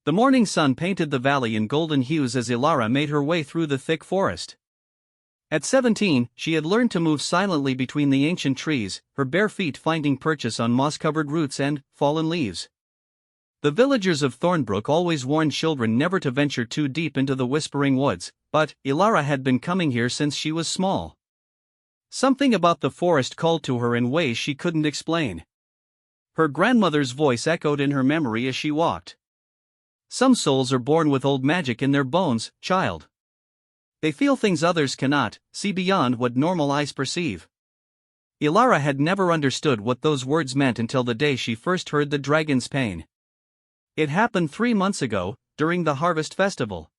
The morning sun painted the valley in golden hues as Ilara made her way through the thick forest. At 17, she had learned to move silently between the ancient trees, her bare feet finding purchase on moss-covered roots and fallen leaves. The villagers of Thornbrook always warned children never to venture too deep into the whispering woods, but Ilara had been coming here since she was small. Something about the forest called to her in ways she couldn't explain. Her grandmother's voice echoed in her memory as she walked. "Some souls are born with old magic in their bones, child. They feel things others cannot, see beyond what normal eyes perceive." Ilara had never understood what those words meant until the day she first heard the dragon's pain. It happened 3 months ago, during the harvest festival.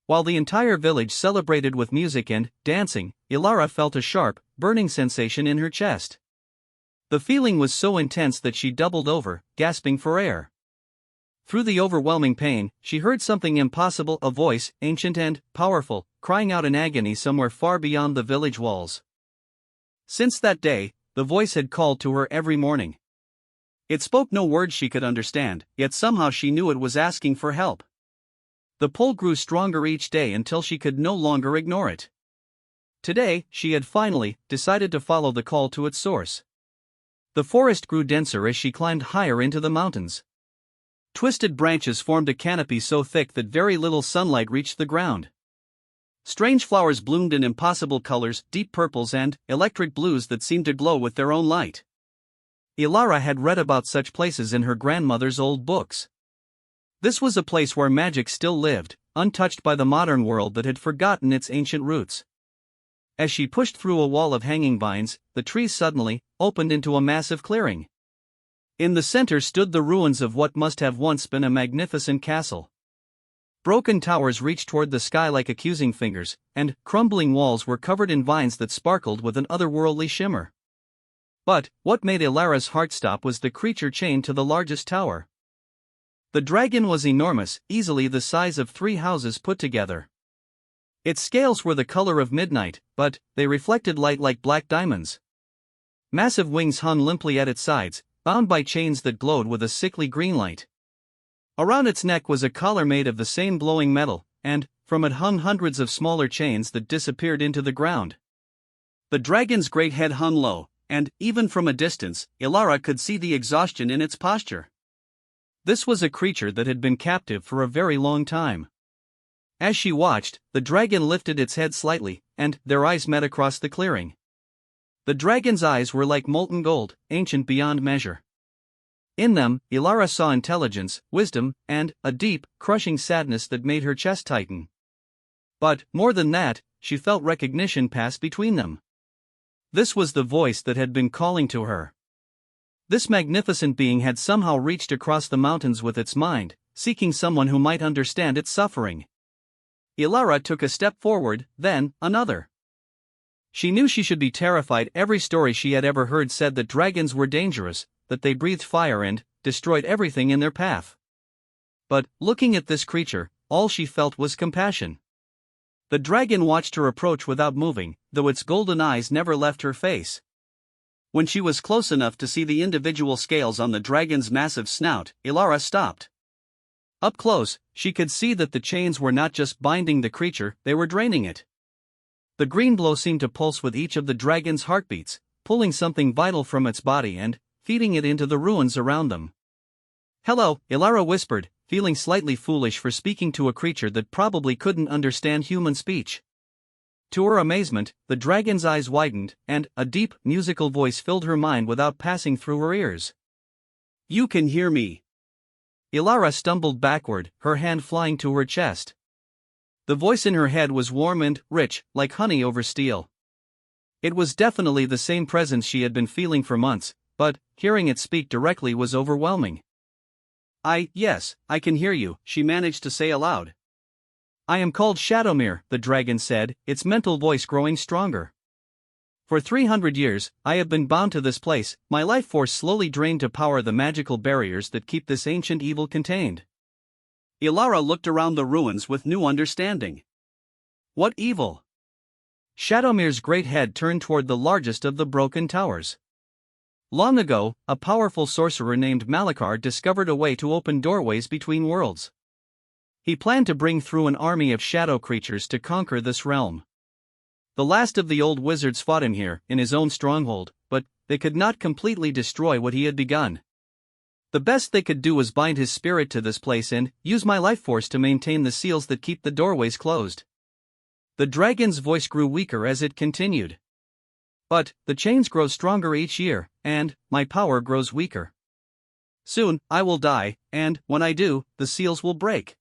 While the entire village celebrated with music and dancing, Ilara felt a sharp, burning sensation in her chest. The feeling was so intense that she doubled over, gasping for air. Through the overwhelming pain, she heard something impossible, a voice, ancient and powerful, crying out in agony somewhere far beyond the village walls. Since that day, the voice had called to her every morning. It spoke no words she could understand, yet somehow she knew it was asking for help. The pull grew stronger each day until she could no longer ignore it. Today, she had finally decided to follow the call to its source. The forest grew denser as she climbed higher into the mountains. Twisted branches formed a canopy so thick that very little sunlight reached the ground. Strange flowers bloomed in impossible colors, deep purples and electric blues that seemed to glow with their own light. Ilara had read about such places in her grandmother's old books. This was a place where magic still lived, untouched by the modern world that had forgotten its ancient roots. As she pushed through a wall of hanging vines, the trees suddenly opened into a massive clearing. In the center stood the ruins of what must have once been a magnificent castle. Broken towers reached toward the sky like accusing fingers, and crumbling walls were covered in vines that sparkled with an otherworldly shimmer. But what made Ilara's heart stop was the creature chained to the largest tower. The dragon was enormous, easily the size of 3 houses put together. Its scales were the color of midnight, but they reflected light like black diamonds. Massive wings hung limply at its sides, bound by chains that glowed with a sickly green light. Around its neck was a collar made of the same glowing metal, and from it hung hundreds of smaller chains that disappeared into the ground. The dragon's great head hung low, and, even from a distance, Ilara could see the exhaustion in its posture. This was a creature that had been captive for a very long time. As she watched, the dragon lifted its head slightly, and their eyes met across the clearing. The dragon's eyes were like molten gold, ancient beyond measure. In them, Ilara saw intelligence, wisdom, and a deep, crushing sadness that made her chest tighten. But, more than that, she felt recognition pass between them. This was the voice that had been calling to her. This magnificent being had somehow reached across the mountains with its mind, seeking someone who might understand its suffering. Ilara took a step forward, then another. She knew she should be terrified. Every story she had ever heard said that dragons were dangerous, that they breathed fire and destroyed everything in their path. But, looking at this creature, all she felt was compassion. The dragon watched her approach without moving, though its golden eyes never left her face. When she was close enough to see the individual scales on the dragon's massive snout, Ilara stopped. Up close, she could see that the chains were not just binding the creature, they were draining it. The green glow seemed to pulse with each of the dragon's heartbeats, pulling something vital from its body and feeding it into the ruins around them. "Hello," Ilara whispered, feeling slightly foolish for speaking to a creature that probably couldn't understand human speech. To her amazement, the dragon's eyes widened, and a deep, musical voice filled her mind without passing through her ears. "You can hear me." Ilara stumbled backward, her hand flying to her chest. The voice in her head was warm and rich, like honey over steel. It was definitely the same presence she had been feeling for months, but hearing it speak directly was overwhelming. Yes, I can hear you," she managed to say aloud. "I am called Shadowmere," the dragon said, its mental voice growing stronger. "For 300 years, I have been bound to this place, my life force slowly drained to power the magical barriers that keep this ancient evil contained." Ilara looked around the ruins with new understanding. What evil? Shadowmere's great head turned toward the largest of the broken towers. Long ago, a powerful sorcerer named Malachar discovered a way to open doorways between worlds. He planned to bring through an army of shadow creatures to conquer this realm. The last of the old wizards fought him here, in his own stronghold, but they could not completely destroy what he had begun. The best they could do was bind his spirit to this place and use my life force to maintain the seals that keep the doorways closed. The dragon's voice grew weaker as it continued. But the chains grow stronger each year, and my power grows weaker. Soon, I will die, and when I do, the seals will break.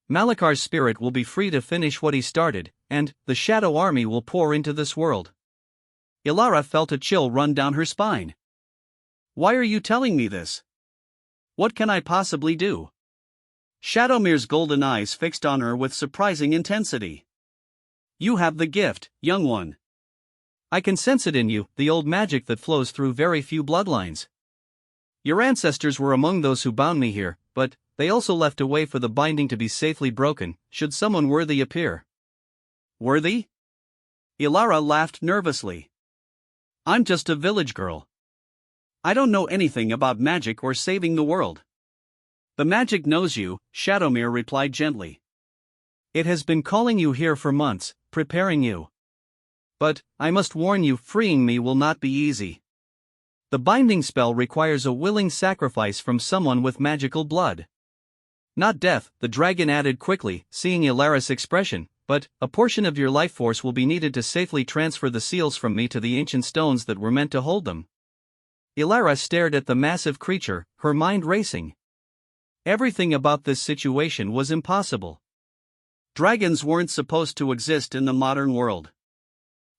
Malakar's spirit will be free to finish what he started, and the shadow army will pour into this world. Ilara felt a chill run down her spine. Why are you telling me this? What can I possibly do? Shadowmere's golden eyes fixed on her with surprising intensity. You have the gift, young one. I can sense it in you, the old magic that flows through very few bloodlines. Your ancestors were among those who bound me here, but they also left a way for the binding to be safely broken, should someone worthy appear. Worthy? Ilara laughed nervously. I'm just a village girl. I don't know anything about magic or saving the world. The magic knows you, Shadowmere replied gently. It has been calling you here for months, preparing you. But, I must warn you, freeing me will not be easy. The binding spell requires a willing sacrifice from someone with magical blood. Not death, the dragon added quickly, seeing Ilara's expression, but a portion of your life force will be needed to safely transfer the seals from me to the ancient stones that were meant to hold them. Ilara stared at the massive creature, her mind racing. Everything about this situation was impossible. Dragons weren't supposed to exist in the modern world.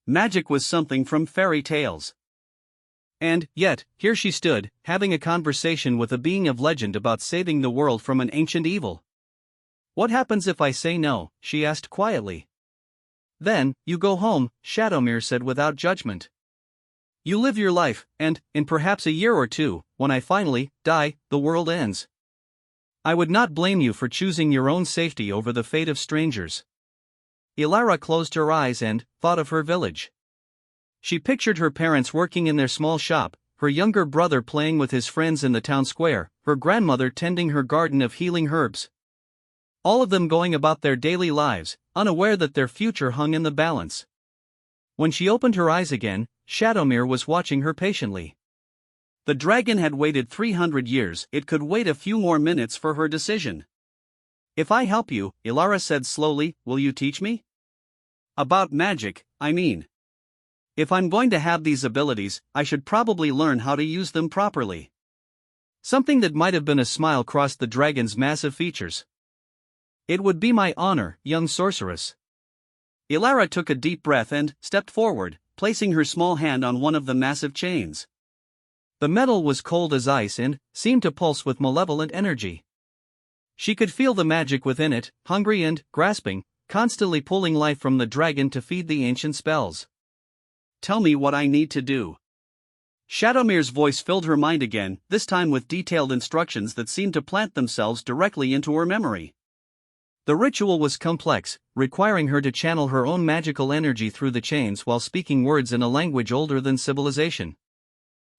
Magic was something from fairy tales. And, yet, here she stood, having a conversation with a being of legend about saving the world from an ancient evil. What happens if I say no? She asked quietly. Then, you go home, Shadowmere said without judgment. You live your life, and, in perhaps a year or two, when I finally die, the world ends. I would not blame you for choosing your own safety over the fate of strangers. Ilara closed her eyes and thought of her village. She pictured her parents working in their small shop, her younger brother playing with his friends in the town square, her grandmother tending her garden of healing herbs. All of them going about their daily lives, unaware that their future hung in the balance. When she opened her eyes again, Shadowmere was watching her patiently. The dragon had waited 300 years, it could wait a few more minutes for her decision. If I help you, Ilara said slowly, will you teach me? About magic, I mean. If I'm going to have these abilities, I should probably learn how to use them properly. Something that might have been a smile crossed the dragon's massive features. It would be my honor, young sorceress. Ilara took a deep breath and stepped forward, placing her small hand on one of the massive chains. The metal was cold as ice and seemed to pulse with malevolent energy. She could feel the magic within it, hungry and grasping, constantly pulling life from the dragon to feed the ancient spells. Tell me what I need to do. Shadowmere's voice filled her mind again, this time with detailed instructions that seemed to plant themselves directly into her memory. The ritual was complex, requiring her to channel her own magical energy through the chains while speaking words in a language older than civilization.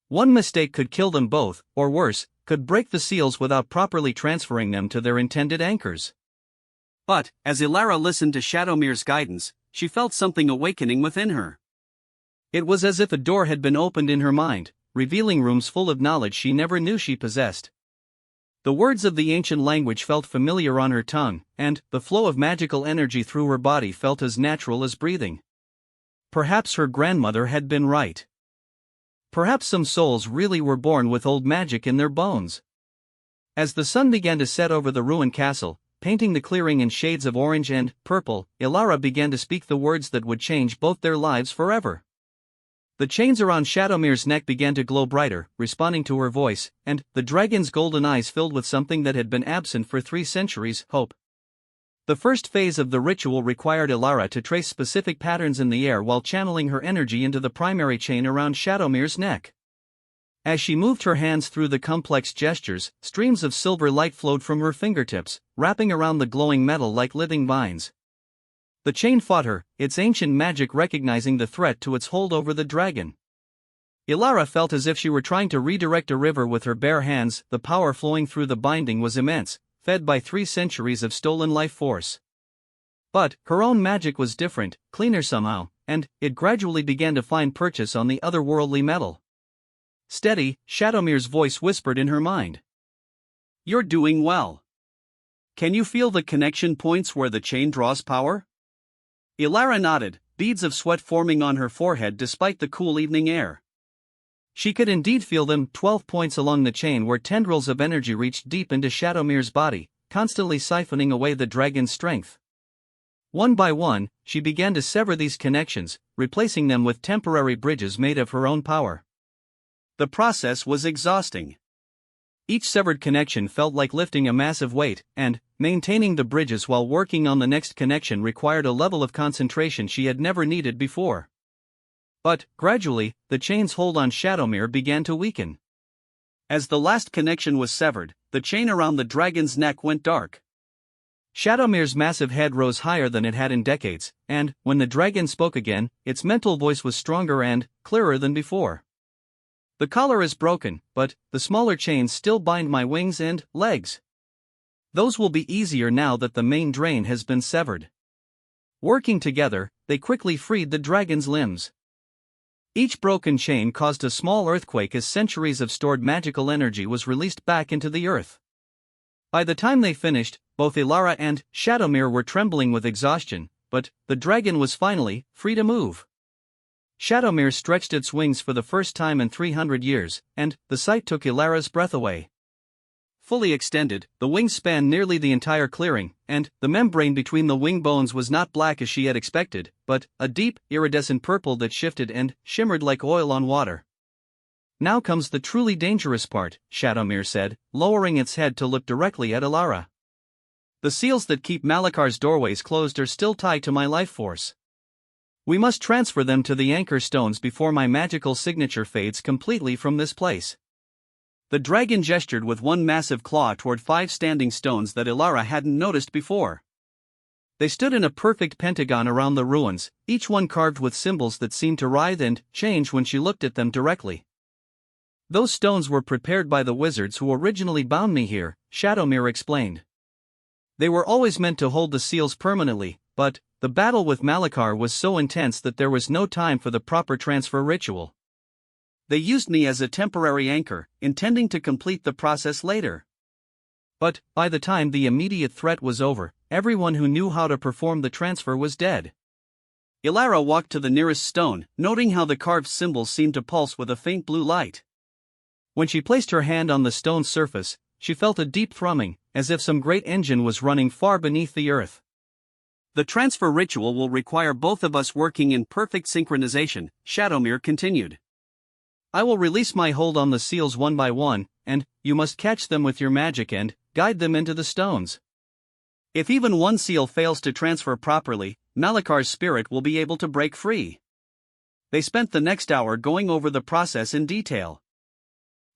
One mistake could kill them both, or worse, could break the seals without properly transferring them to their intended anchors. But, as Ilara listened to Shadowmere's guidance, she felt something awakening within her. It was as if a door had been opened in her mind, revealing rooms full of knowledge she never knew she possessed. The words of the ancient language felt familiar on her tongue, and the flow of magical energy through her body felt as natural as breathing. Perhaps her grandmother had been right. Perhaps some souls really were born with old magic in their bones. As the sun began to set over the ruined castle, painting the clearing in shades of orange and purple, Ilara began to speak the words that would change both their lives forever. The chains around Shadowmere's neck began to glow brighter, responding to her voice, and the dragon's golden eyes filled with something that had been absent for 3 centuries, hope. The first phase of the ritual required Ilara to trace specific patterns in the air while channeling her energy into the primary chain around Shadowmere's neck. As she moved her hands through the complex gestures, streams of silver light flowed from her fingertips, wrapping around the glowing metal like living vines. The chain fought her, its ancient magic recognizing the threat to its hold over the dragon. Ilara felt as if she were trying to redirect a river with her bare hands, the power flowing through the binding was immense, fed by 3 centuries of stolen life force. But her own magic was different, cleaner somehow, and it gradually began to find purchase on the otherworldly metal. Steady, Shadowmere's voice whispered in her mind. You're doing well. Can you feel the connection points where the chain draws power? Ilara nodded, beads of sweat forming on her forehead despite the cool evening air. She could indeed feel them, 12 points along the chain where tendrils of energy reached deep into Shadowmere's body, constantly siphoning away the dragon's strength. One by one, she began to sever these connections, replacing them with temporary bridges made of her own power. The process was exhausting. Each severed connection felt like lifting a massive weight, and maintaining the bridges while working on the next connection required a level of concentration she had never needed before. But, gradually, the chain's hold on Shadowmere began to weaken. As the last connection was severed, the chain around the dragon's neck went dark. Shadowmere's massive head rose higher than it had in decades, and, when the dragon spoke again, its mental voice was stronger and clearer than before. The collar is broken, but the smaller chains still bind my wings and legs. Those will be easier now that the main drain has been severed. Working together, they quickly freed the dragon's limbs. Each broken chain caused a small earthquake as centuries of stored magical energy was released back into the earth. By the time they finished, both Ilara and Shadowmere were trembling with exhaustion, but the dragon was finally free to move. Shadowmere stretched its wings for the first time in 300 years, and the sight took Ilara's breath away. Fully extended, the wings spanned nearly the entire clearing, and the membrane between the wing bones was not black as she had expected, but a deep, iridescent purple that shifted and shimmered like oil on water. Now comes the truly dangerous part, Shadowmere said, lowering its head to look directly at Ilara. The seals that keep Malakar's doorways closed are still tied to my life force. We must transfer them to the anchor stones before my magical signature fades completely from this place. The dragon gestured with one massive claw toward 5 standing stones that Ilara hadn't noticed before. They stood in a perfect pentagon around the ruins, each one carved with symbols that seemed to writhe and change when she looked at them directly. Those stones were prepared by the wizards who originally bound me here, Shadowmere explained. They were always meant to hold the seals permanently, but the battle with Malakar was so intense that there was no time for the proper transfer ritual. They used me as a temporary anchor, intending to complete the process later. But, by the time the immediate threat was over, everyone who knew how to perform the transfer was dead. Ilara walked to the nearest stone, noting how the carved symbols seemed to pulse with a faint blue light. When she placed her hand on the stone's surface, she felt a deep thrumming, as if some great engine was running far beneath the earth. The transfer ritual will require both of us working in perfect synchronization, Shadowmere continued. I will release my hold on the seals one by one, and you must catch them with your magic and guide them into the stones. If even one seal fails to transfer properly, Malakar's spirit will be able to break free. They spent the next hour going over the process in detail.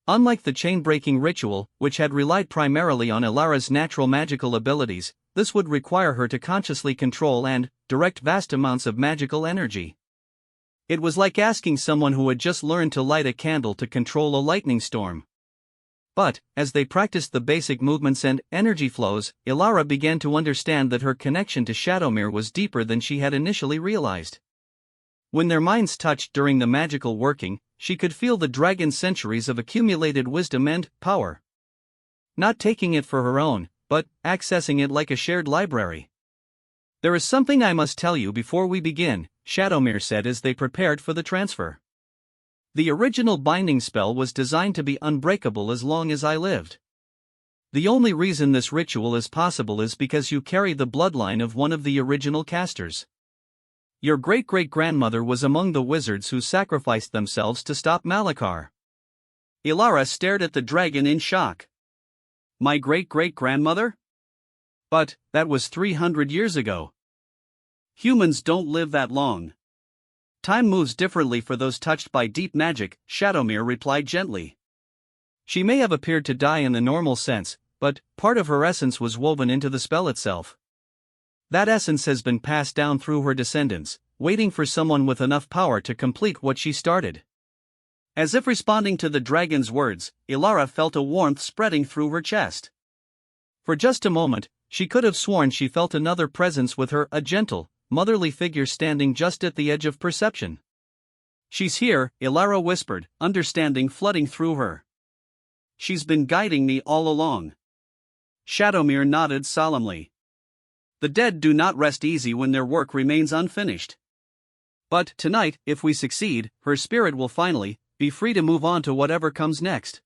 Unlike the chain-breaking ritual, which had relied primarily on Ilara's natural magical abilities, this would require her to consciously control and direct vast amounts of magical energy. It was like asking someone who had just learned to light a candle to control a lightning storm. But, as they practiced the basic movements and energy flows, Ilara began to understand that her connection to Shadowmere was deeper than she had initially realized. When their minds touched during the magical working, she could feel the dragon's centuries of accumulated wisdom and power. Not taking it for her own, but accessing it like a shared library. There is something I must tell you before we begin, Shadowmere said as they prepared for the transfer. The original binding spell was designed to be unbreakable as long as I lived. The only reason this ritual is possible is because you carry the bloodline of one of the original casters. Your great-great-grandmother was among the wizards who sacrificed themselves to stop Malakar. Ilara stared at the dragon in shock. My great-great-grandmother? But that was 300 years ago. Humans don't live that long. Time moves differently for those touched by deep magic, Shadowmere replied gently. She may have appeared to die in the normal sense, but part of her essence was woven into the spell itself. That essence has been passed down through her descendants, waiting for someone with enough power to complete what she started. As if responding to the dragon's words, Ilara felt a warmth spreading through her chest. For just a moment, she could have sworn she felt another presence with her, a gentle, motherly figure standing just at the edge of perception. "She's here," Ilara whispered, understanding flooding through her. "She's been guiding me all along." Shadowmere nodded solemnly. The dead do not rest easy when their work remains unfinished. But tonight, if we succeed, her spirit will finally be free to move on to whatever comes next.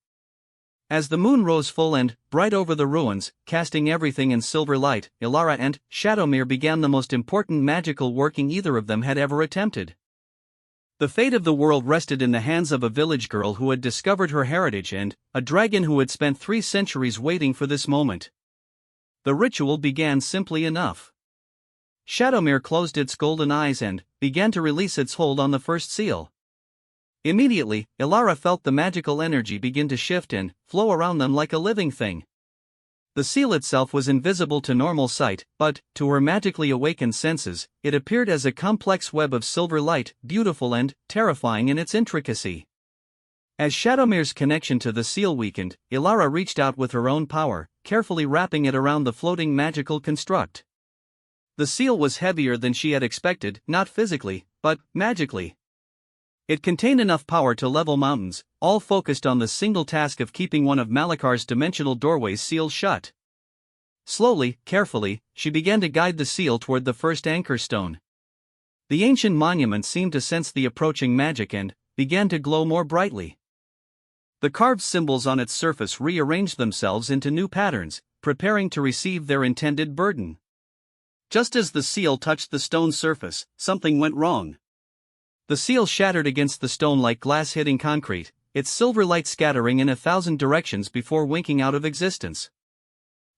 As the moon rose full and bright over the ruins, casting everything in silver light, Ilara and Shadowmere began the most important magical working either of them had ever attempted. The fate of the world rested in the hands of a village girl who had discovered her heritage and a dragon who had spent 3 centuries waiting for this moment. The ritual began simply enough. Shadowmere closed its golden eyes and began to release its hold on the first seal. Immediately, Ilara felt the magical energy begin to shift and flow around them like a living thing. The seal itself was invisible to normal sight, but, to her magically awakened senses, it appeared as a complex web of silver light, beautiful and terrifying in its intricacy. As Shadowmere's connection to the seal weakened, Ilara reached out with her own power, carefully wrapping it around the floating magical construct. The seal was heavier than she had expected, not physically, but magically. It contained enough power to level mountains, all focused on the single task of keeping one of Malakar's dimensional doorways sealed shut. Slowly, carefully, she began to guide the seal toward the first anchor stone. The ancient monument seemed to sense the approaching magic and began to glow more brightly. The carved symbols on its surface rearranged themselves into new patterns, preparing to receive their intended burden. Just as the seal touched the stone surface, something went wrong. The seal shattered against the stone like glass hitting concrete, its silver light scattering in 1,000 directions before winking out of existence.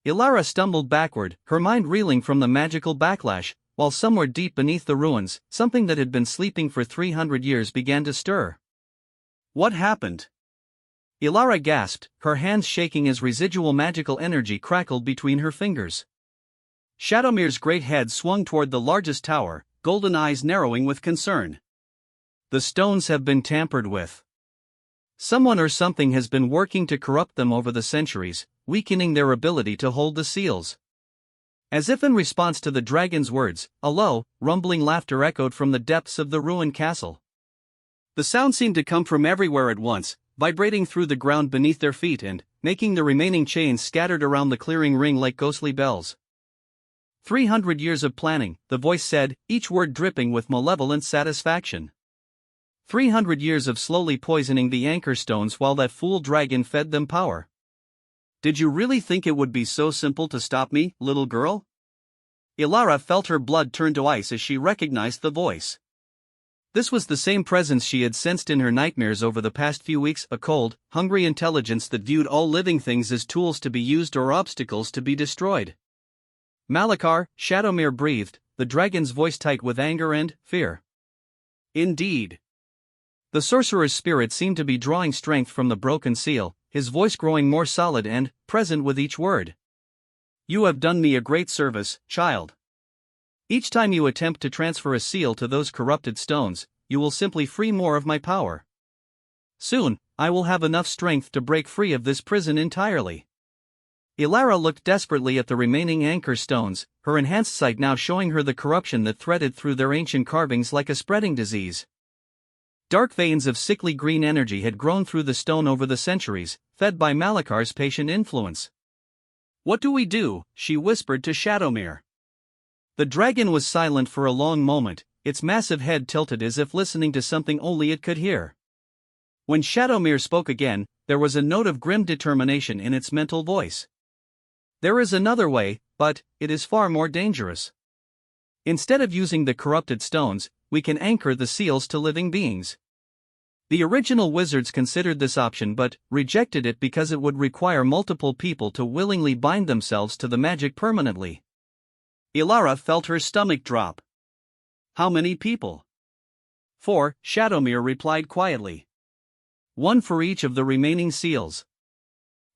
Ilara stumbled backward, her mind reeling from the magical backlash, while somewhere deep beneath the ruins, something that had been sleeping for 300 years began to stir. What happened? Ilara gasped, her hands shaking as residual magical energy crackled between her fingers. Shadowmere's great head swung toward the largest tower, golden eyes narrowing with concern. The stones have been tampered with. Someone or something has been working to corrupt them over the centuries, weakening their ability to hold the seals. As if in response to the dragon's words, a low, rumbling laughter echoed from the depths of the ruined castle. The sound seemed to come from everywhere at once, vibrating through the ground beneath their feet and making the remaining chains scattered around the clearing ring like ghostly bells. 300 years of planning, the voice said, each word dripping with malevolent satisfaction. 300 years of slowly poisoning the anchor stones while that fool dragon fed them power. Did you really think it would be so simple to stop me, little girl? Ilara felt her blood turn to ice as she recognized the voice. This was the same presence she had sensed in her nightmares over the past few weeks, a cold, hungry intelligence that viewed all living things as tools to be used or obstacles to be destroyed. Malakar, Shadowmere breathed, the dragon's voice tight with anger and fear. Indeed. The sorcerer's spirit seemed to be drawing strength from the broken seal, his voice growing more solid and present with each word. You have done me a great service, child. Each time you attempt to transfer a seal to those corrupted stones, you will simply free more of my power. Soon, I will have enough strength to break free of this prison entirely. Ilara looked desperately at the remaining anchor stones, her enhanced sight now showing her the corruption that threaded through their ancient carvings like a spreading disease. Dark veins of sickly green energy had grown through the stone over the centuries, fed by Malakar's patient influence. What do we do? She whispered to Shadowmere. The dragon was silent for a long moment, its massive head tilted as if listening to something only it could hear. When Shadowmere spoke again, there was a note of grim determination in its mental voice. There is another way, but it is far more dangerous. Instead of using the corrupted stones, we can anchor the seals to living beings. The original wizards considered this option but rejected it because it would require multiple people to willingly bind themselves to the magic permanently. Ilara felt her stomach drop. How many people? 4, Shadowmere replied quietly. 1 for each of the remaining seals.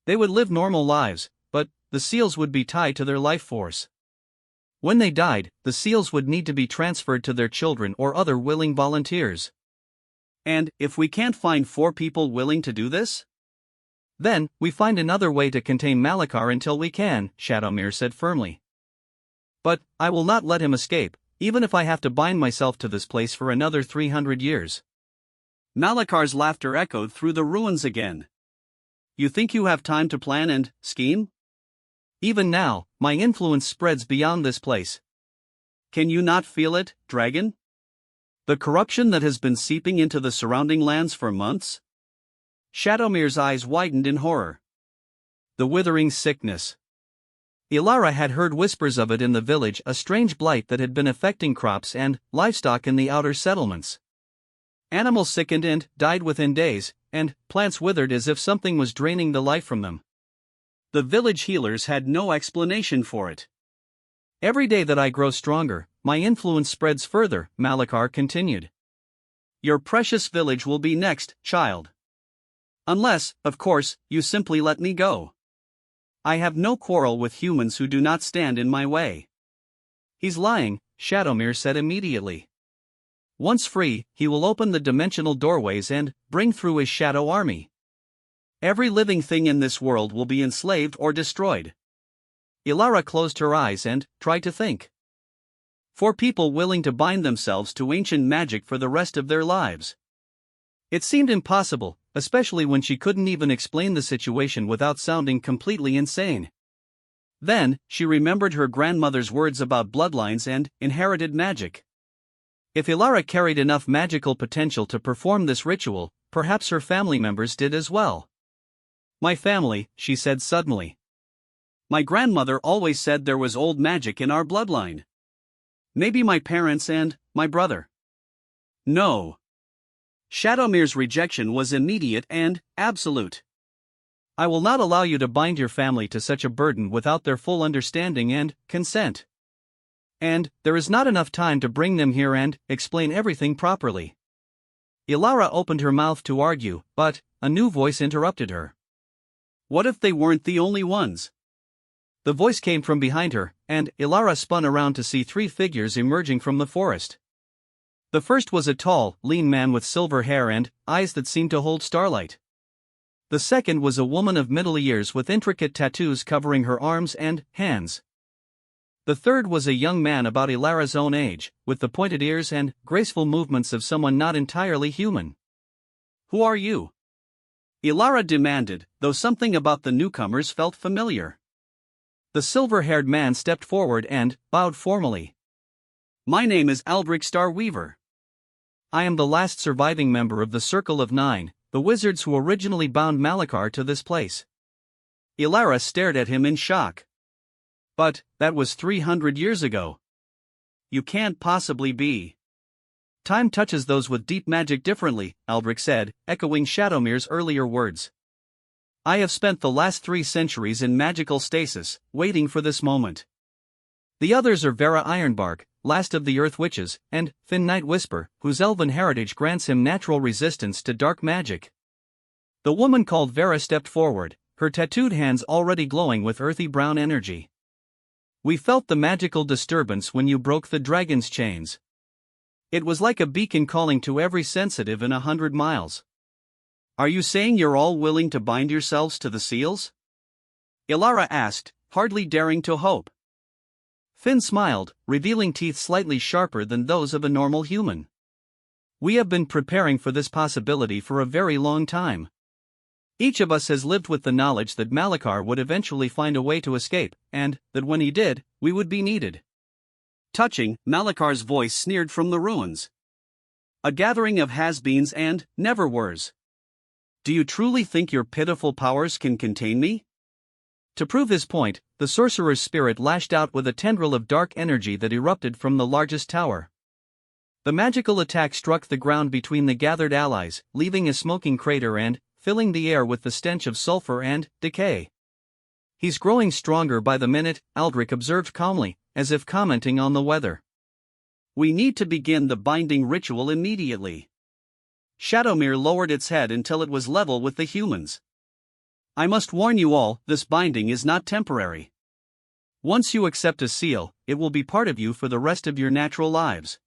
They would live normal lives, but the seals would be tied to their life force. When they died, the seals would need to be transferred to their children or other willing volunteers. And if we can't find 4 people willing to do this? Then, we find another way to contain Malachar until we can, Shadowmere said firmly. But, I will not let him escape, even if I have to bind myself to this place for another 300 years. Malachar's laughter echoed through the ruins again. You think you have time to plan and scheme? Even now, my influence spreads beyond this place. Can you not feel it, dragon? The corruption that has been seeping into the surrounding lands for months? Shadowmere's eyes widened in horror. The withering sickness. Ilara had heard whispers of it in the village, a strange blight that had been affecting crops and livestock in the outer settlements. Animals sickened and died within days, and plants withered as if something was draining the life from them. The village healers had no explanation for it. Every day that I grow stronger, my influence spreads further, Malachar continued. Your precious village will be next, child. Unless, of course, you simply let me go. I have no quarrel with humans who do not stand in my way. He's lying, Shadowmere said immediately. Once free, he will open the dimensional doorways and bring through his shadow army. Every living thing in this world will be enslaved or destroyed. Ilara closed her eyes and tried to think. 4 people willing to bind themselves to ancient magic for the rest of their lives. It seemed impossible, especially when she couldn't even explain the situation without sounding completely insane. Then, she remembered her grandmother's words about bloodlines and inherited magic. If Ilara carried enough magical potential to perform this ritual, perhaps her family members did as well. My family, she said suddenly. My grandmother always said there was old magic in our bloodline. Maybe my parents and my brother. No. Shadowmere's rejection was immediate and absolute. I will not allow you to bind your family to such a burden without their full understanding and consent. And there is not enough time to bring them here and explain everything properly. Ilara opened her mouth to argue, but a new voice interrupted her. What if they weren't the only ones? The voice came from behind her, and Ilara spun around to see 3 figures emerging from the forest. The first was a tall, lean man with silver hair and eyes that seemed to hold starlight. The second was a woman of middle years with intricate tattoos covering her arms and hands. The third was a young man about Ilara's own age, with the pointed ears and graceful movements of someone not entirely human. Who are you? Ilara demanded, though something about the newcomers felt familiar. The silver-haired man stepped forward and bowed formally. My name is Aldrich Starweaver. I am the last surviving member of the Circle of Nine, the wizards who originally bound Malachar to this place. Ilara stared at him in shock. But that was 300 years ago. You can't possibly be. Time touches those with deep magic differently, Aldrich said, echoing Shadowmere's earlier words. I have spent the last 3 centuries in magical stasis, waiting for this moment. The others are Vera Ironbark, last of the Earth Witches, and Finn Night Whisper, whose elven heritage grants him natural resistance to dark magic. The woman called Vera stepped forward, her tattooed hands already glowing with earthy brown energy. We felt the magical disturbance when you broke the dragon's chains. It was like a beacon calling to every sensitive in 100 miles. Are you saying you're all willing to bind yourselves to the seals? Ilara asked, hardly daring to hope. Finn smiled, revealing teeth slightly sharper than those of a normal human. We have been preparing for this possibility for a very long time. Each of us has lived with the knowledge that Malachar would eventually find a way to escape, and that when he did, we would be needed. Touching, Malachar's voice sneered from the ruins. A gathering of has-beens and never-weres. Do you truly think your pitiful powers can contain me? To prove his point, the sorcerer's spirit lashed out with a tendril of dark energy that erupted from the largest tower. The magical attack struck the ground between the gathered allies, leaving a smoking crater and filling the air with the stench of sulfur and decay. He's growing stronger by the minute, Aldrich observed calmly, as if commenting on the weather. We need to begin the binding ritual immediately. Shadowmere lowered its head until it was level with the humans. I must warn you all, this binding is not temporary. Once you accept a seal, it will be part of you for the rest of your natural lives.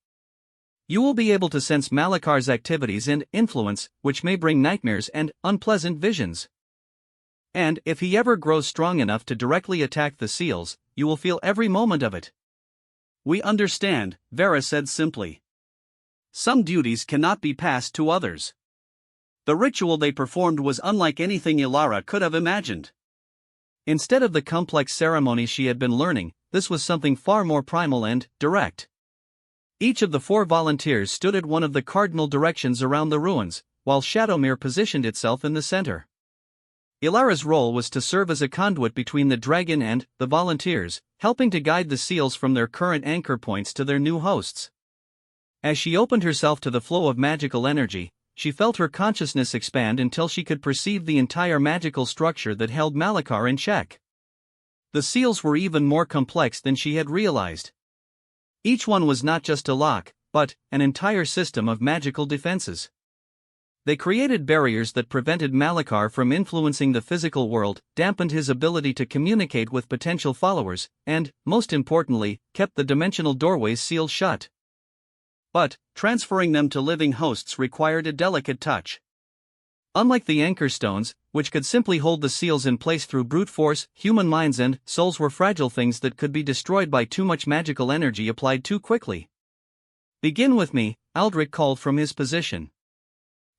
You will be able to sense Malachar's activities and influence, which may bring nightmares and unpleasant visions. And if he ever grows strong enough to directly attack the seals, you will feel every moment of it. We understand, Vera said simply. Some duties cannot be passed to others. The ritual they performed was unlike anything Ilara could have imagined. Instead of the complex ceremonies she had been learning, this was something far more primal and direct. Each of the 4 volunteers stood at one of the cardinal directions around the ruins, while Shadowmere positioned itself in the center. Ilara's role was to serve as a conduit between the dragon and the volunteers, helping to guide the seals from their current anchor points to their new hosts. As she opened herself to the flow of magical energy, she felt her consciousness expand until she could perceive the entire magical structure that held Malachar in check. The seals were even more complex than she had realized. Each one was not just a lock, but an entire system of magical defenses. They created barriers that prevented Malachar from influencing the physical world, dampened his ability to communicate with potential followers, and, most importantly, kept the dimensional doorways sealed shut. But, transferring them to living hosts required a delicate touch. Unlike the anchor stones, which could simply hold the seals in place through brute force, human minds and souls were fragile things that could be destroyed by too much magical energy applied too quickly. Begin with me, Aldrich called from his position.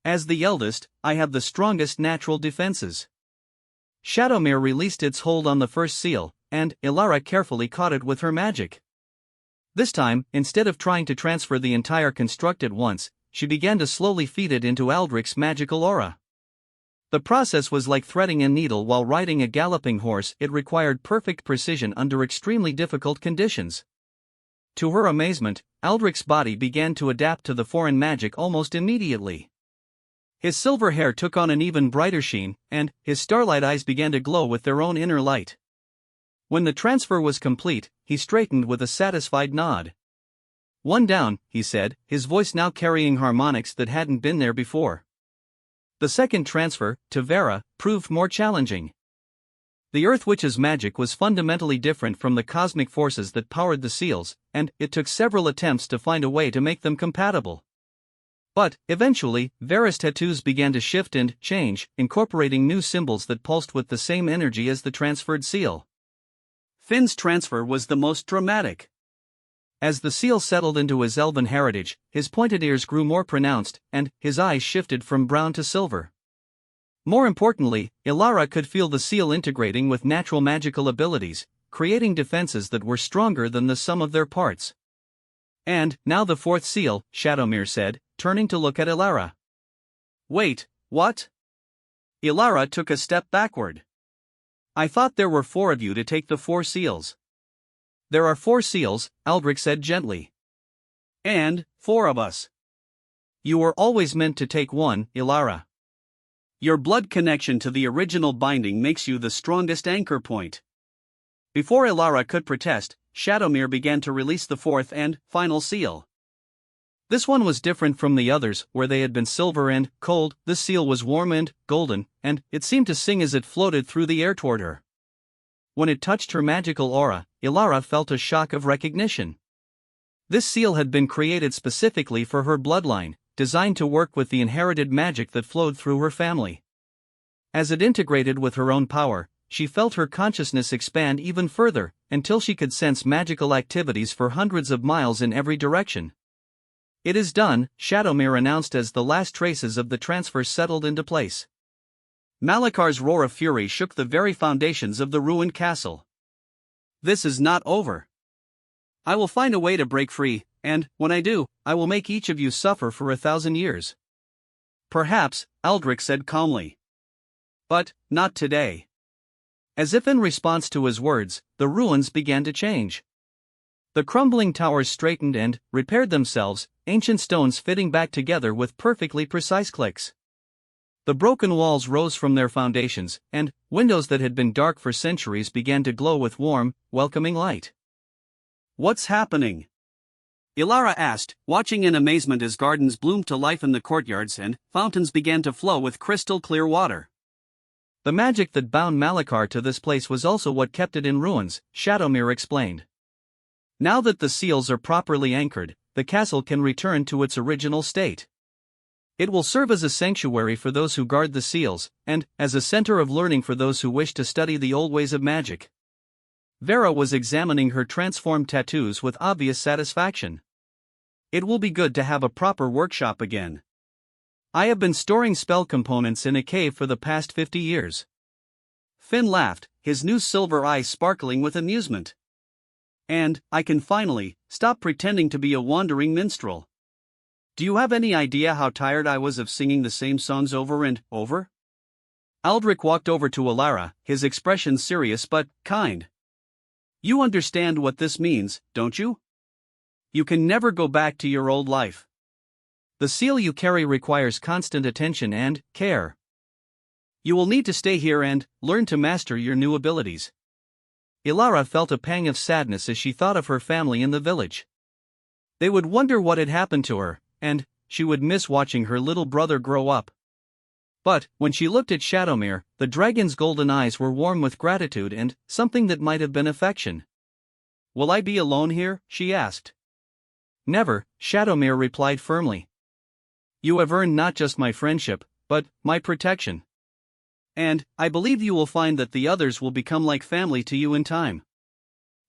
As the eldest, I have the strongest natural defenses. Shadowmere released its hold on the first seal, and Ilara carefully caught it with her magic. This time, instead of trying to transfer the entire construct at once, she began to slowly feed it into Aldrich's magical aura. The process was like threading a needle while riding a galloping horse. It required perfect precision under extremely difficult conditions. To her amazement, Aldrich's body began to adapt to the foreign magic almost immediately. His silver hair took on an even brighter sheen, and his starlight eyes began to glow with their own inner light. When the transfer was complete, he straightened with a satisfied nod. "One down," he said, his voice now carrying harmonics that hadn't been there before. The second transfer, to Vera, proved more challenging. The Earth Witch's magic was fundamentally different from the cosmic forces that powered the seals, and it took several attempts to find a way to make them compatible. But, eventually, Vera's tattoos began to shift and change, incorporating new symbols that pulsed with the same energy as the transferred seal. Finn's transfer was the most dramatic. As the seal settled into his elven heritage, his pointed ears grew more pronounced, and his eyes shifted from brown to silver. More importantly, Ilara could feel the seal integrating with natural magical abilities, creating defenses that were stronger than the sum of their parts. "And, now the 4th seal," Shadowmere said, turning to look at Ilara. "Wait, what?" Ilara took a step backward. "I thought there were 4 of you to take the 4 seals." "There are 4 seals," Aldrich said gently. "And 4 of us. You were always meant to take one, Ilara. Your blood connection to the original binding makes you the strongest anchor point." Before Ilara could protest, Shadowmere began to release the 4th and final seal. This one was different from the others, where they had been silver and cold. This seal was warm and golden, and it seemed to sing as it floated through the air toward her. When it touched her magical aura, Ilara felt a shock of recognition. This seal had been created specifically for her bloodline, designed to work with the inherited magic that flowed through her family. As it integrated with her own power, she felt her consciousness expand even further, until she could sense magical activities for hundreds of miles in every direction. "It is done," Shadowmere announced as the last traces of the transfer settled into place. Malachar's roar of fury shook the very foundations of the ruined castle. "This is not over. I will find a way to break free, and, when I do, I will make each of you suffer for 1,000 years. "Perhaps," Aldrich said calmly. "But, not today." As if in response to his words, the ruins began to change. The crumbling towers straightened and repaired themselves, ancient stones fitting back together with perfectly precise clicks. The broken walls rose from their foundations, and windows that had been dark for centuries began to glow with warm, welcoming light. "What's happening?" Ilara asked, watching in amazement as gardens bloomed to life in the courtyards and fountains began to flow with crystal-clear water. "The magic that bound Malachar to this place was also what kept it in ruins," Shadowmere explained. "Now that the seals are properly anchored, the castle can return to its original state." It will serve as a sanctuary for those who guard the seals, and as a center of learning for those who wish to study the old ways of magic. Vera was examining her transformed tattoos with obvious satisfaction. It will be good to have a proper workshop again. I have been storing spell components in a cave for the past 50 years. Finn laughed, his new silver eyes sparkling with amusement. And I can finally stop pretending to be a wandering minstrel. Do you have any idea how tired I was of singing the same songs over and over? Aldrich walked over to Alara, his expression serious but kind. You understand what this means, don't you? You can never go back to your old life. The seal you carry requires constant attention and care. You will need to stay here and learn to master your new abilities. Ilara felt a pang of sadness as she thought of her family in the village. They would wonder what had happened to her, and she would miss watching her little brother grow up. But when she looked at Shadowmere, the dragon's golden eyes were warm with gratitude and something that might have been affection. Will I be alone here? She asked. Never, Shadowmere replied firmly. You have earned not just my friendship, but my protection. And I believe you will find that the others will become like family to you in time.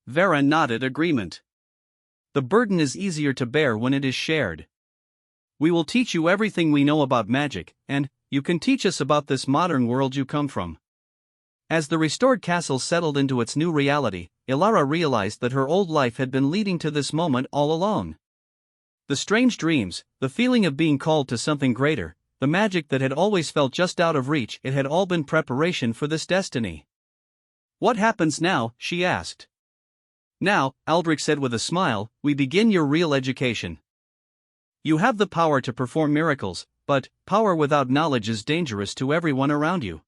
Vera nodded agreement. The burden is easier to bear when it is shared. We will teach you everything we know about magic, and you can teach us about this modern world you come from. As the restored castle settled into its new reality, Ilara realized that her old life had been leading to this moment all along. The strange dreams, the feeling of being called to something greater, the magic that had always felt just out of reach, it had all been preparation for this destiny. What happens now? She asked. Now, Aldrich said with a smile, we begin your real education. You have the power to perform miracles, but power without knowledge is dangerous to everyone around you.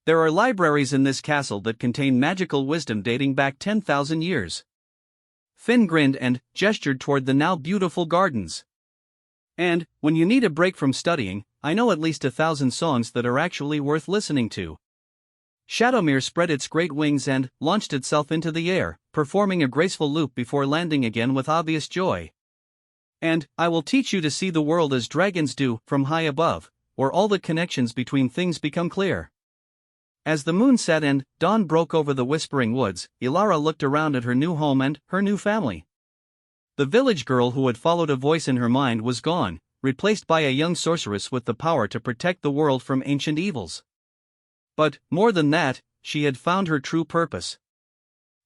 There are libraries in this castle that contain magical wisdom dating back 10,000 years. Finn grinned and gestured toward the now beautiful gardens. And, when you need a break from studying, I know at least 1,000 songs that are actually worth listening to. Shadowmere spread its great wings and launched itself into the air, performing a graceful loop before landing again with obvious joy. And I will teach you to see the world as dragons do, from high above, where all the connections between things become clear. As the moon set and dawn broke over the whispering woods, Ilara looked around at her new home and her new family. The village girl who had followed a voice in her mind was gone, replaced by a young sorceress with the power to protect the world from ancient evils. But, more than that, she had found her true purpose.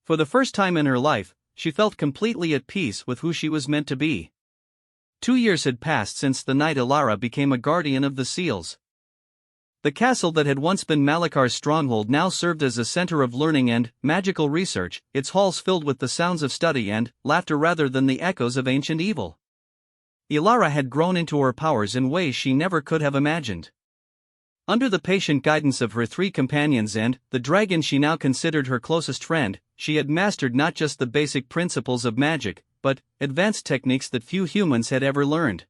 For the first time in her life, she felt completely at peace with who she was meant to be. 2 years had passed since the night Ilara became a guardian of the seals. The castle that had once been Malakar's stronghold now served as a center of learning and magical research, its halls filled with the sounds of study and laughter rather than the echoes of ancient evil. Ilara had grown into her powers in ways she never could have imagined. Under the patient guidance of her 3 companions and the dragon she now considered her closest friend, she had mastered not just the basic principles of magic, but advanced techniques that few humans had ever learned.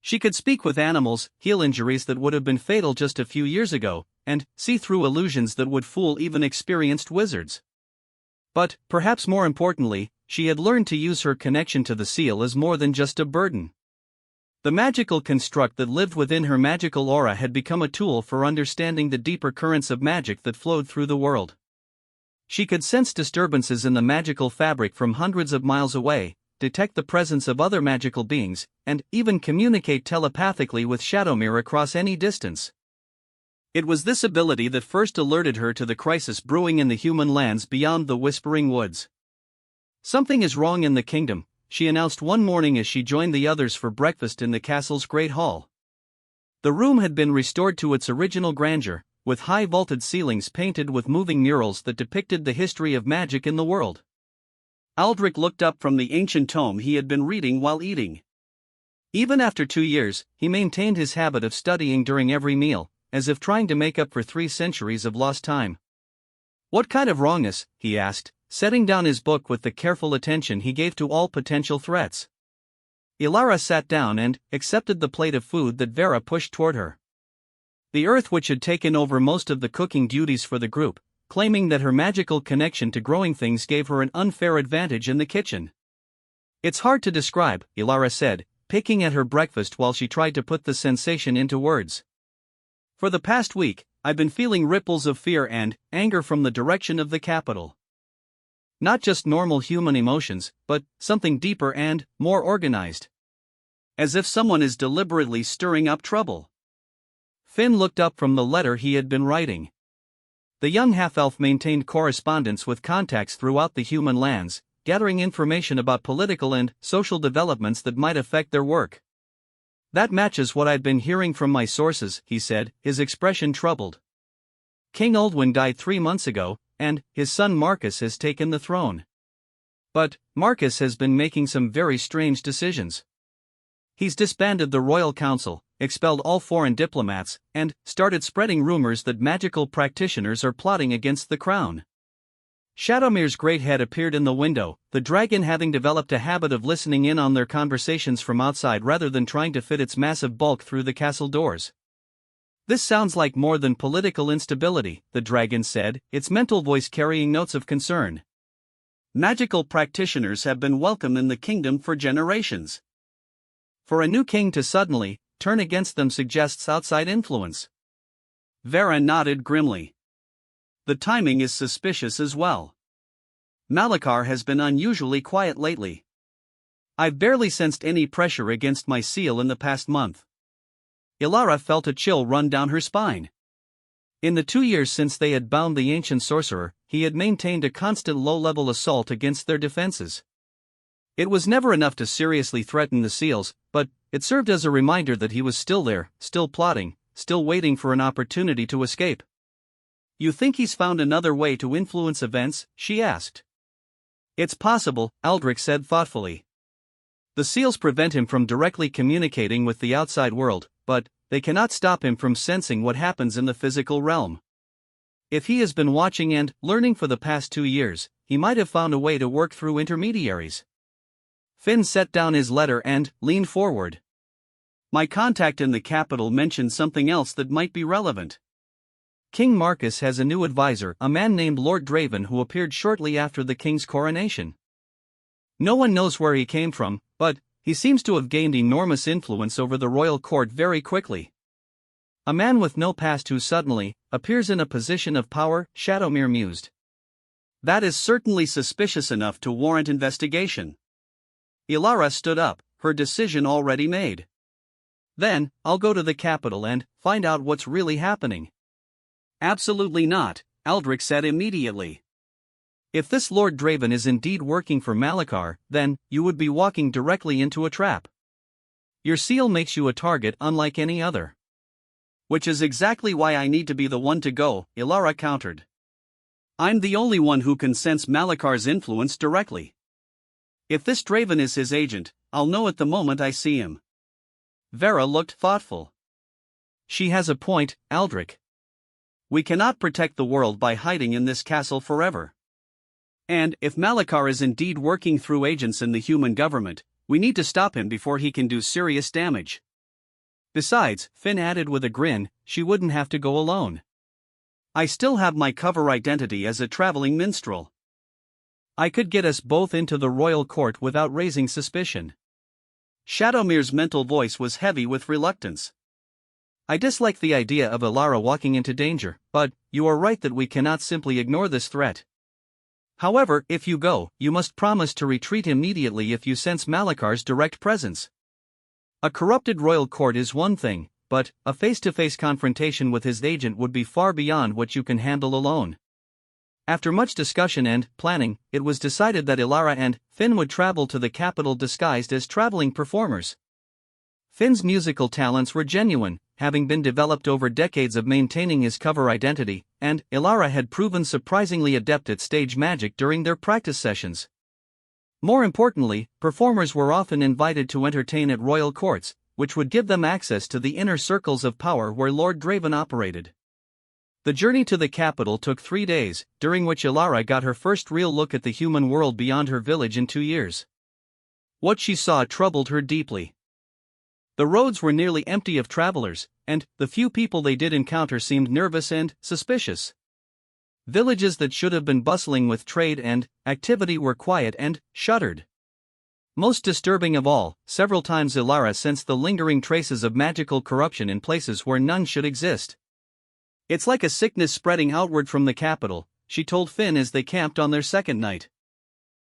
She could speak with animals, heal injuries that would have been fatal just a few years ago, and see through illusions that would fool even experienced wizards. But, perhaps more importantly, she had learned to use her connection to the seal as more than just a burden. The magical construct that lived within her magical aura had become a tool for understanding the deeper currents of magic that flowed through the world. She could sense disturbances in the magical fabric from hundreds of miles away, detect the presence of other magical beings, and even communicate telepathically with Shadowmere across any distance. It was this ability that first alerted her to the crisis brewing in the human lands beyond the Whispering Woods. Something is wrong in the kingdom, she announced one morning as she joined the others for breakfast in the castle's great hall. The room had been restored to its original grandeur, with high vaulted ceilings painted with moving murals that depicted the history of magic in the world. Aldrich looked up from the ancient tome he had been reading while eating. Even after 2 years, he maintained his habit of studying during every meal, as if trying to make up for 3 centuries of lost time. What kind of wrongness? He asked, setting down his book with the careful attention he gave to all potential threats. Ilara sat down and accepted the plate of food that Vera pushed toward her. The earth which had taken over most of the cooking duties for the group, claiming that her magical connection to growing things gave her an unfair advantage in the kitchen. It's hard to describe, Ilara said, picking at her breakfast while she tried to put the sensation into words. For the past week, I've been feeling ripples of fear and anger from the direction of the capital. Not just normal human emotions, but something deeper and more organized. As if someone is deliberately stirring up trouble. Finn looked up from the letter he had been writing. The young half-elf maintained correspondence with contacts throughout the human lands, gathering information about political and social developments that might affect their work. That matches what I'd been hearing from my sources, he said, his expression troubled. King Aldwin died 3 months ago, and his son Marcus has taken the throne. But Marcus has been making some very strange decisions. He's disbanded the royal council, expelled all foreign diplomats, and started spreading rumors that magical practitioners are plotting against the crown. Shadowmere's great head appeared in the window, the dragon having developed a habit of listening in on their conversations from outside rather than trying to fit its massive bulk through the castle doors. This sounds like more than political instability, the dragon said, its mental voice carrying notes of concern. Magical practitioners have been welcome in the kingdom for generations. For a new king to suddenly turn against them suggests outside influence. Vera nodded grimly. The timing is suspicious as well. Malachar has been unusually quiet lately. I've barely sensed any pressure against my seal in the past month. Ilara felt a chill run down her spine. In the 2 years since they had bound the ancient sorcerer, he had maintained a constant low-level assault against their defenses. It was never enough to seriously threaten the seals, but it served as a reminder that he was still there, still plotting, still waiting for an opportunity to escape. You think he's found another way to influence events? She asked. It's possible, Aldrich said thoughtfully. The seals prevent him from directly communicating with the outside world, but they cannot stop him from sensing what happens in the physical realm. If he has been watching and learning for the past 2 years, he might have found a way to work through intermediaries. Finn set down his letter and leaned forward. My contact in the capital mentioned something else that might be relevant. King Marcus has a new advisor, a man named Lord Draven who appeared shortly after the king's coronation. No one knows where he came from, but he seems to have gained enormous influence over the royal court very quickly. A man with no past who suddenly appears in a position of power, Shadowmere mused. That is certainly suspicious enough to warrant investigation. Ilara stood up, her decision already made. Then, I'll go to the capital and find out what's really happening. Absolutely not, Aldrich said immediately. If this Lord Draven is indeed working for Malachar, then you would be walking directly into a trap. Your seal makes you a target unlike any other. Which is exactly why I need to be the one to go, Ilara countered. I'm the only one who can sense Malachar's influence directly. If this Draven is his agent, I'll know at the moment I see him. Vera looked thoughtful. She has a point, Aldrich. We cannot protect the world by hiding in this castle forever. And if Malachar is indeed working through agents in the human government, we need to stop him before he can do serious damage. Besides, Finn added with a grin, she wouldn't have to go alone. I still have my cover identity as a traveling minstrel. I could get us both into the royal court without raising suspicion. Shadowmere's mental voice was heavy with reluctance. I dislike the idea of Ilara walking into danger, but you are right that we cannot simply ignore this threat. However, if you go, you must promise to retreat immediately if you sense Malachar's direct presence. A corrupted royal court is one thing, but a face-to-face confrontation with his agent would be far beyond what you can handle alone. After much discussion and planning, it was decided that Ilara and Finn would travel to the capital disguised as traveling performers. Finn's musical talents were genuine, having been developed over decades of maintaining his cover identity, and Ilara had proven surprisingly adept at stage magic during their practice sessions. More importantly, performers were often invited to entertain at royal courts, which would give them access to the inner circles of power where Lord Draven operated. The journey to the capital took 3 days, during which Ilara got her first real look at the human world beyond her village in 2 years. What she saw troubled her deeply. The roads were nearly empty of travelers, and the few people they did encounter seemed nervous and suspicious. Villages that should have been bustling with trade and activity were quiet and shuttered. Most disturbing of all, several times Ilara sensed the lingering traces of magical corruption in places where none should exist. "It's like a sickness spreading outward from the capital," she told Finn as they camped on their second night.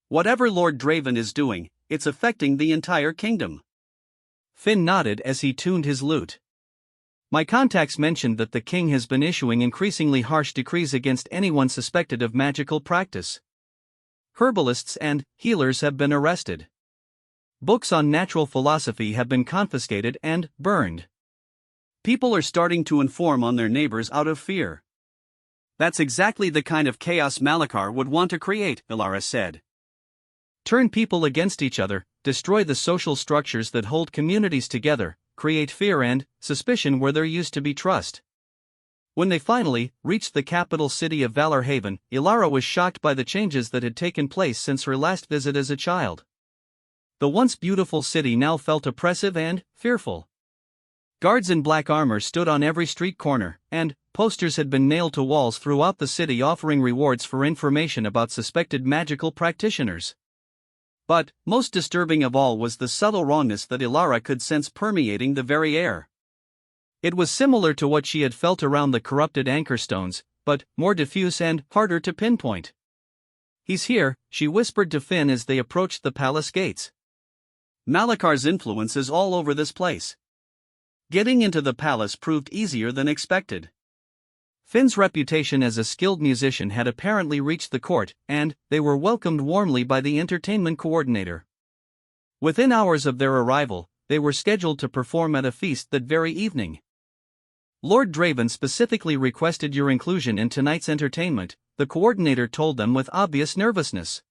"Whatever Lord Draven is doing, it's affecting the entire kingdom." Finn nodded as he tuned his lute. "My contacts mentioned that the king has been issuing increasingly harsh decrees against anyone suspected of magical practice. Herbalists and healers have been arrested. Books on natural philosophy have been confiscated and burned. People are starting to inform on their neighbors out of fear." "That's exactly the kind of chaos Malachar would want to create," Ilara said. "Turn people against each other, destroy the social structures that hold communities together, create fear and suspicion where there used to be trust." When they finally reached the capital city of Valorhaven, Ilara was shocked by the changes that had taken place since her last visit as a child. The once beautiful city now felt oppressive and fearful. Guards in black armor stood on every street corner, and posters had been nailed to walls throughout the city offering rewards for information about suspected magical practitioners. But, most disturbing of all was the subtle rawness that Ilara could sense permeating the very air. It was similar to what she had felt around the corrupted anchor stones, but more diffuse and harder to pinpoint. "He's here," she whispered to Finn as they approached the palace gates. "Malachar's influence is all over this place." Getting into the palace proved easier than expected. Finn's reputation as a skilled musician had apparently reached the court, and they were welcomed warmly by the entertainment coordinator. Within hours of their arrival, they were scheduled to perform at a feast that very evening. "Lord Draven specifically requested your inclusion in tonight's entertainment," the coordinator told them with obvious nervousness.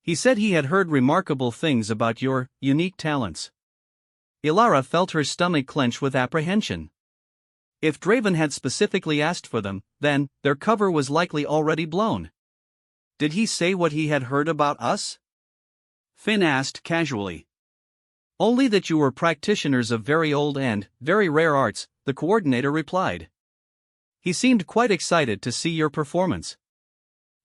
"He said he had heard remarkable things about your unique talents." Ilara felt her stomach clench with apprehension. If Draven had specifically asked for them, then their cover was likely already blown. "Did he say what he had heard about us?" Finn asked casually. "Only that you were practitioners of very old and very rare arts," the coordinator replied. "He seemed quite excited to see your performance."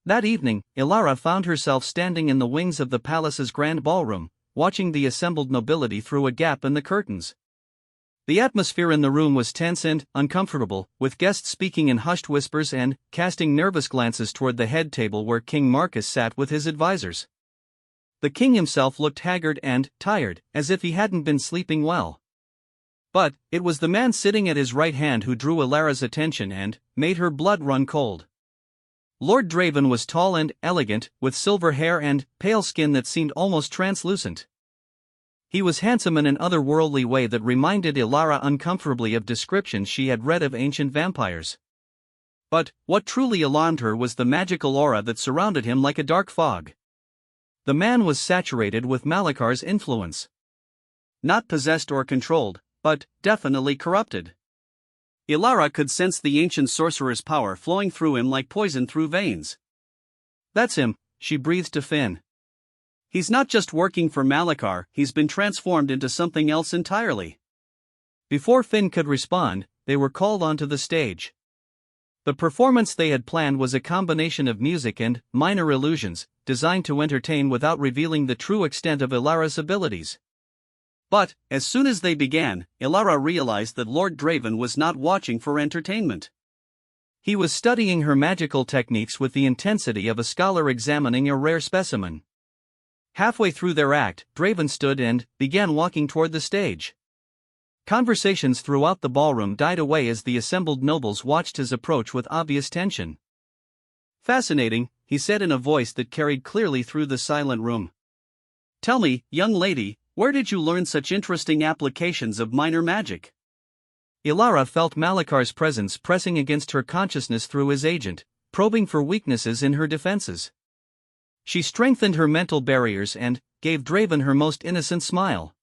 That evening, Ilara found herself standing in the wings of the palace's grand ballroom, watching the assembled nobility through a gap in the curtains. The atmosphere in the room was tense and uncomfortable, with guests speaking in hushed whispers and casting nervous glances toward the head table where King Marcus sat with his advisors. The king himself looked haggard and tired, as if he hadn't been sleeping well. But it was the man sitting at his right hand who drew Ilara's attention and made her blood run cold. Lord Draven was tall and elegant, with silver hair and pale skin that seemed almost translucent. He was handsome in an otherworldly way that reminded Ilara uncomfortably of descriptions she had read of ancient vampires. But what truly alarmed her was the magical aura that surrounded him like a dark fog. The man was saturated with Malachar's influence. Not possessed or controlled, but definitely corrupted. Ilara could sense the ancient sorcerer's power flowing through him like poison through veins. "That's him," she breathed to Finn. "He's not just working for Malachar, he's been transformed into something else entirely." Before Finn could respond, they were called onto the stage. The performance they had planned was a combination of music and minor illusions, designed to entertain without revealing the true extent of Ilara's abilities. But, as soon as they began, Ilara realized that Lord Draven was not watching for entertainment. He was studying her magical techniques with the intensity of a scholar examining a rare specimen. Halfway through their act, Draven stood and began walking toward the stage. Conversations throughout the ballroom died away as the assembled nobles watched his approach with obvious tension. "Fascinating," he said in a voice that carried clearly through the silent room. "Tell me, young lady, where did you learn such interesting applications of minor magic?" Ilara felt Malachar's presence pressing against her consciousness through his agent, probing for weaknesses in her defenses. She strengthened her mental barriers and gave Draven her most innocent smile.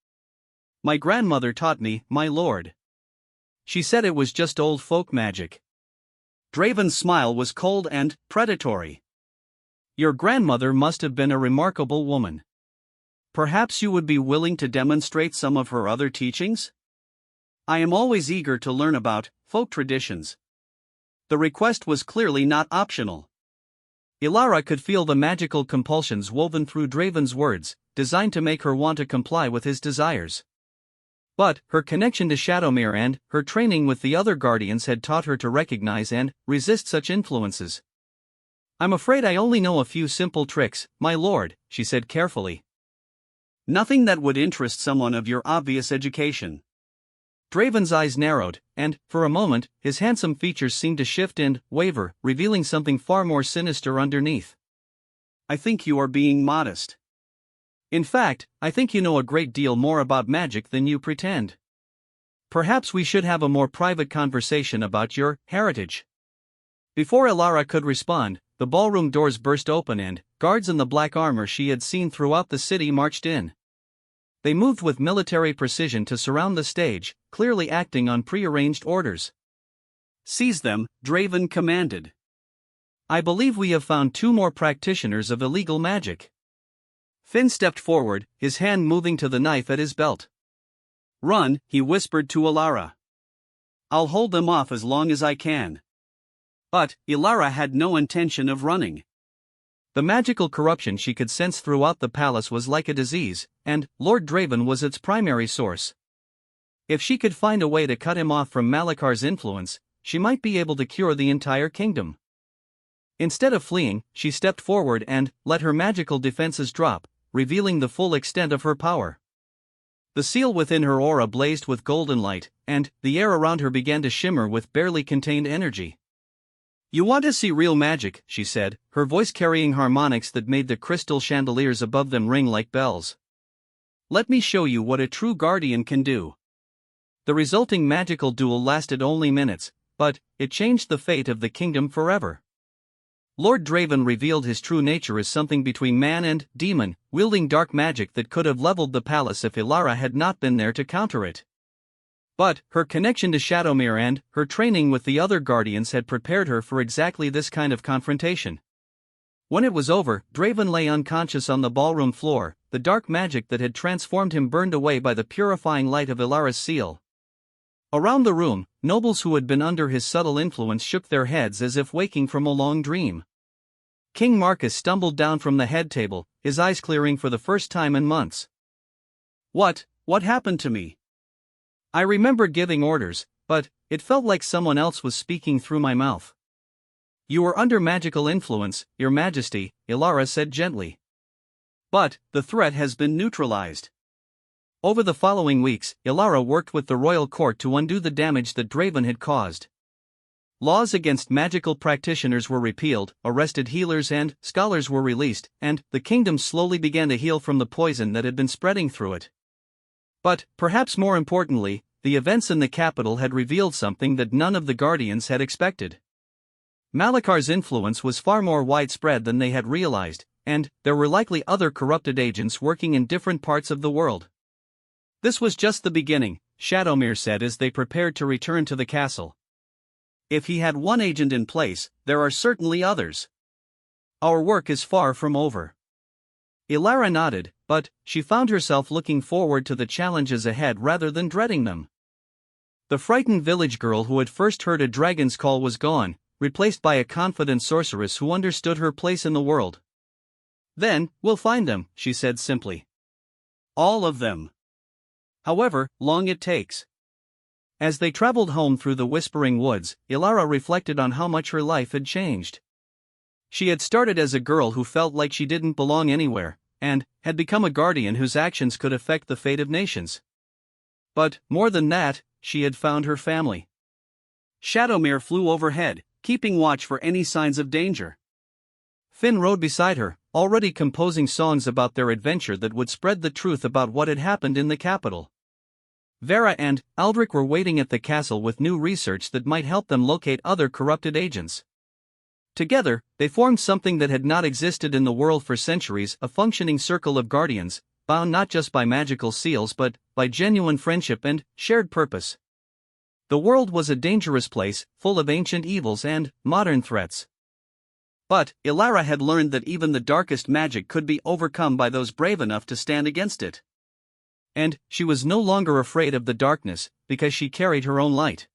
"My grandmother taught me, my lord." She said it was just old folk magic. Draven's smile was cold and predatory. "Your grandmother must have been a remarkable woman. Perhaps you would be willing to demonstrate some of her other teachings? I am always eager to learn about folk traditions." The request was clearly not optional. Ilara could feel the magical compulsions woven through Draven's words, designed to make her want to comply with his desires. But her connection to Shadowmere and her training with the other guardians had taught her to recognize and resist such influences. "I'm afraid I only know a few simple tricks, my lord," she said carefully. "Nothing that would interest someone of your obvious education." Draven's eyes narrowed, and, for a moment, his handsome features seemed to shift and waver, revealing something far more sinister underneath. "I think you are being modest. In fact, I think you know a great deal more about magic than you pretend. Perhaps we should have a more private conversation about your heritage." Before Ilara could respond, the ballroom doors burst open and guards in the black armor she had seen throughout the city marched in. They moved with military precision to surround the stage, clearly acting on prearranged orders. "Seize them," Draven commanded. "I believe we have found 2 more practitioners of illegal magic." Finn stepped forward, his hand moving to the knife at his belt. "Run," he whispered to Ilara. "I'll hold them off as long as I can." But Ilara had no intention of running. The magical corruption she could sense throughout the palace was like a disease, and Lord Draven was its primary source. If she could find a way to cut him off from Malakar's influence, she might be able to cure the entire kingdom. Instead of fleeing, she stepped forward and let her magical defenses drop, revealing the full extent of her power. The seal within her aura blazed with golden light, and the air around her began to shimmer with barely contained energy. "You want to see real magic," she said, her voice carrying harmonics that made the crystal chandeliers above them ring like bells. "Let me show you what a true guardian can do." The resulting magical duel lasted only minutes, but it changed the fate of the kingdom forever. Lord Draven revealed his true nature as something between man and demon, wielding dark magic that could have leveled the palace if Ilara had not been there to counter it. But her connection to Shadowmere and her training with the other guardians had prepared her for exactly this kind of confrontation. When it was over, Draven lay unconscious on the ballroom floor, the dark magic that had transformed him burned away by the purifying light of Ilara's seal. Around the room, nobles who had been under his subtle influence shook their heads as if waking from a long dream. King Marcus stumbled down from the head table, his eyes clearing for the first time in months. What happened to me? I remember giving orders, but it felt like someone else was speaking through my mouth." "You were under magical influence, Your Majesty," Ilara said gently. "But the threat has been neutralized." Over the following weeks, Ilara worked with the royal court to undo the damage that Draven had caused. Laws against magical practitioners were repealed, arrested healers and scholars were released, and the kingdom slowly began to heal from the poison that had been spreading through it. But, perhaps more importantly, the events in the capital had revealed something that none of the guardians had expected. Malakar's influence was far more widespread than they had realized, and there were likely other corrupted agents working in different parts of the world. "This was just the beginning," Shadowmere said as they prepared to return to the castle. "If he had one agent in place, there are certainly others. Our work is far from over." Ilara nodded, but she found herself looking forward to the challenges ahead rather than dreading them. The frightened village girl who had first heard a dragon's call was gone, replaced by a confident sorceress who understood her place in the world. "Then, we'll find them," she said simply. "All of them. However long it takes." As they traveled home through the whispering woods, Ilara reflected on how much her life had changed. She had started as a girl who felt like she didn't belong anywhere, and had become a guardian whose actions could affect the fate of nations. But, more than that, she had found her family. Shadowmere flew overhead, keeping watch for any signs of danger. Finn rode beside her, already composing songs about their adventure that would spread the truth about what had happened in the capital. Vera and Aldrich were waiting at the castle with new research that might help them locate other corrupted agents. Together, they formed something that had not existed in the world for centuries, a functioning circle of guardians, bound not just by magical seals but by genuine friendship and shared purpose. The world was a dangerous place, full of ancient evils and modern threats. But Ilara had learned that even the darkest magic could be overcome by those brave enough to stand against it. And she was no longer afraid of the darkness, because she carried her own light.